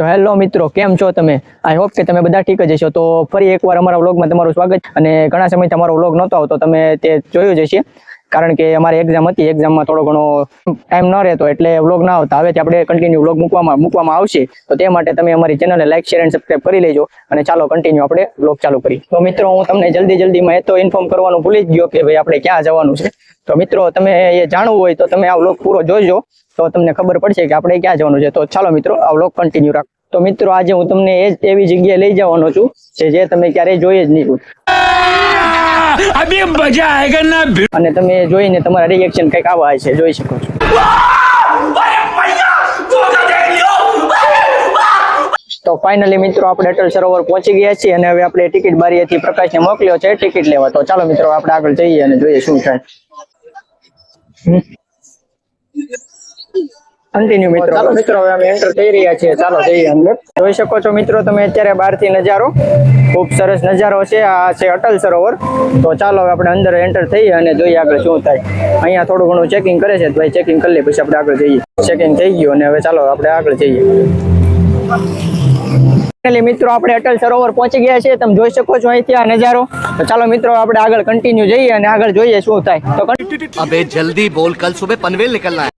તો હેલો મિત્રો, કેમ છો તમે? આઈ હોપ કે તમે બધા ઠીક જ હશો. તો ફરી એકવાર અમારા વ્લોગમાં તમારું સ્વાગત. અને ઘણા સમયથી અમારો વ્લોગ નહોતો આવતો, તમે તે જોયું જ હશે, કારણ કે અમારી એક્ઝામ હતી. એક્ઝામમાં થોડો ઘણો ટાઈમ ન રહેતો એટલે વ્લોગ ના આવતા. હવેથી આપણે કન્ટિન્યુ વ્લોગ મૂકવામાં આવશે. તો તે માટે તમે અમારી ચેનલને લાઈક, શેર અને સબસ્ક્રાઈબ કરી લેજો. અને ચાલો કન્ટિન્યુ આપણે વ્લોગ ચાલુ કરીએ. તો મિત્રો, હું તમને જલ્દીમાં એ તો ઇન્ફોર્મ કરવાનું ભૂલી જ ગયો કે ભાઈ આપણે ક્યાં જવાનું છે. તો મિત્રો, તમે એ જાણવું હોય તો તમે આ વ્લોગ પૂરો જોજો, તો તમને ખબર પડશે કે આપણે ક્યાં જવાનું છે. તો ચાલો મિત્રો, આ વ્લોગ કન્ટિન્યુ રાખો. તો મિત્રો, આજે હું તમને એવી જગ્યાએ લઈ જવાનો છું જે તમે ક્યારેય જોઈ જ નહીં. અભી મજા આયેગા ના. અને તમે જોઈને તમારા રિએક્શન કંઈક આવા છે, જોઈ શકો છો. તો ફાઇનલી મિત્રો, આપણે અટલ સરોવર પહોંચી ગયા છીએ અને હવે આપણે ટિકિટ બારીએથી પ્રકાશને મોકલ્યો છે ટિકિટ લેવા. તો ચાલો મિત્રો, આપણે આગળ જઈએ અને જોઈએ શું થાય. કન્ટિન્યુ મિત્રો. ચાલો મિત્રો, હવે અમે એન્ટર થઈ રહ્યા છીએ. ચાલો જઈએ અંદર. જોઈ શકો છો મિત્રો તમે અત્યારે બહારથી નજારો, ખૂબ સરસ નજારો છે. આ છે અટલ સરોવર. તો ચાલો હવે આપણે અંદર એન્ટર થઈએ અને જોઈએ આગળ શું થાય. અહીંયા થોડું ઘણું ચેકિંગ કરે છે, તો ભાઈ ચેકિંગ કરી લે પછી આપણે આગળ જઈએ. ચેકિંગ થઈ ગયું અને હવે ચાલો આપણે આગળ જઈએ. ફાઇનલી મિત્રો, આપણે અટલ સરોવર પહોંચી ગયા છીએ. તમે જોઈ શકો છો અહીંથી આ નજારો. તો ચાલો મિત્રો, આપણે આગળ કન્ટિન્યુ જઈએ અને આગળ જોઈએ શું થાય. તો અબે જલ્દી બોલ, કલ સુબહ પનવેલ નીકળના હે.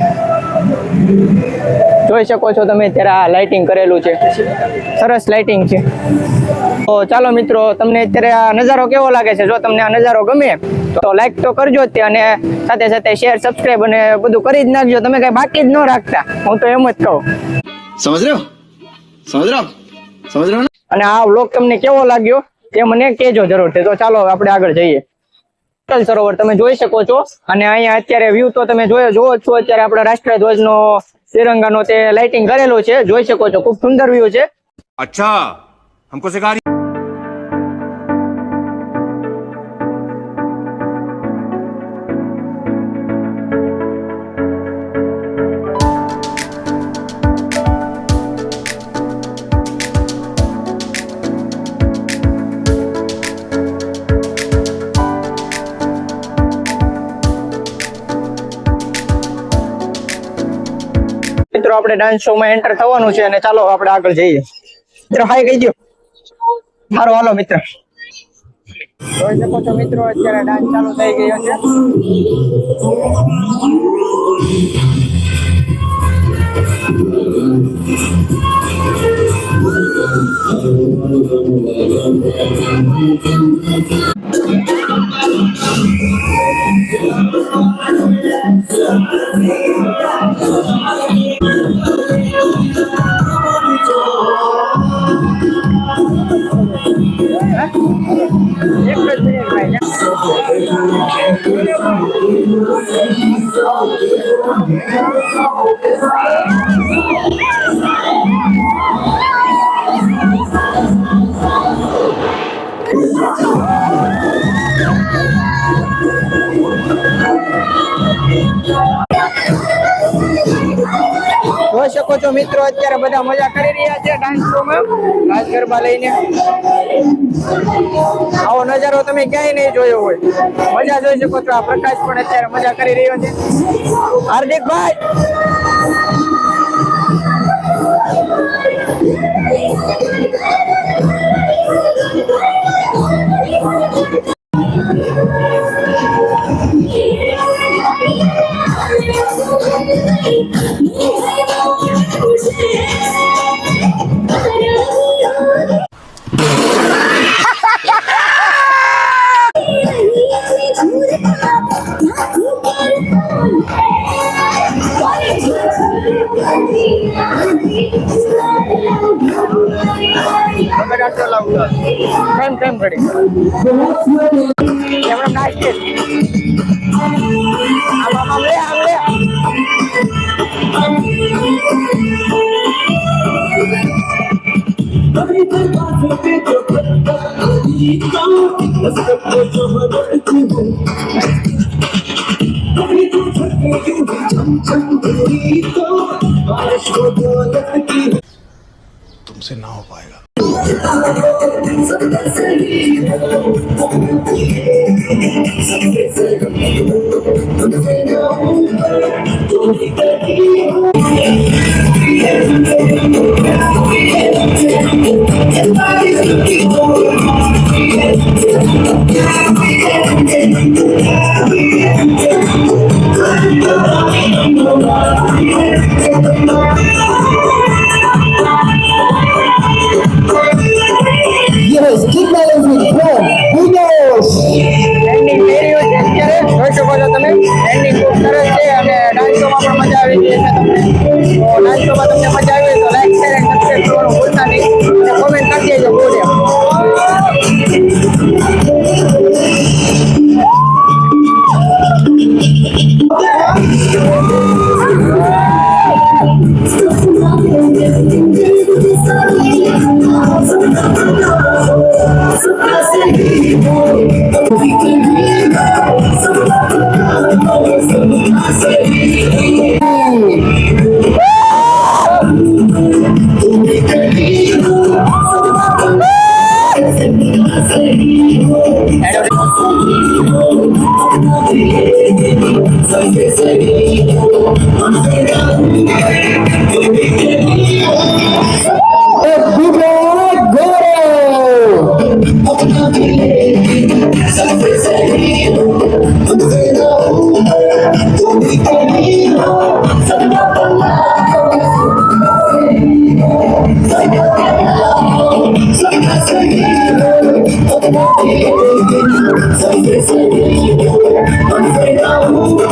જોઈ શકો છો તમે અત્યારે આ લાઇટિંગ કરેલું છે, સરસ લાઇટિંગ છે. તો ચાલો મિત્રો, તમને અત્યારે આ નજારો કેવો લાગે છે? જો તમને આ નજારો ગમે તો લાઈક તો કરજો જ, અને સાથે સાથે શેર, સબસ્ક્રાઇબ અને બધું કરી જ નાખજો. તમે કઈ બાકી જ ન રાખતા, હું તો એમ જ કહું. સમજ રહ્યો અને આ વ્લોગ તમને કેવો લાગ્યો તે મને કહેજો જરૂરથી. તો ચાલો આપણે આગળ જઈએ. અટલ સરોવર તમે જોઈ શકો છો, અને અહીંયા અત્યારે વ્યૂ તો તમે જોવો છો. અત્યારે આપણા રાષ્ટ્રધ્વજનો, તિરંગાનો તે લાઇટિંગ કરેલું છે, જોઈ શકો છો. ખૂબ સુંદર વ્યૂ છે. અચ્છા, હમકો સિખા. મિત્રો, આપણે ડાન્સ શો માં એન્ટર થવાનું છે અને ચાલો આપણે આગળ જઈએ. મિત્રો હાય કહી દો. મારો હાલો મિત્ર. જોઈ શકો છો મિત્રો, અત્યારે ડાન્સ ચાલુ થઈ ગયો છે. જોઈ શકો છો મિત્રો, અત્યારે બધા મજા કરી રહ્યા છે ડાન્સ શોમાં, રાસ ગરબા લઈને. આવો નજારો તમે ક્યાંય નહીં જોયો હોય. મજા જોઈ શકો છો. આ પ્રકાશ પણ અત્યારે મજા કરી રહ્યો છે. હાર્દિકભાઈ, ટાઈમ રેડી એમણે નાખીએ. આમ લે. तुमसे ना हो पाएगा.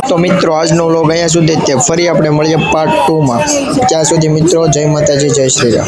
તો મિત્રો આજનો વ્લોગ અહીંયા સુધી જ છે. ફરી આપણે મળીએ પાર્ટ 2 માં. ત્યાં સુધી મિત્રો જય માતાજી, જય શ્રી રામ.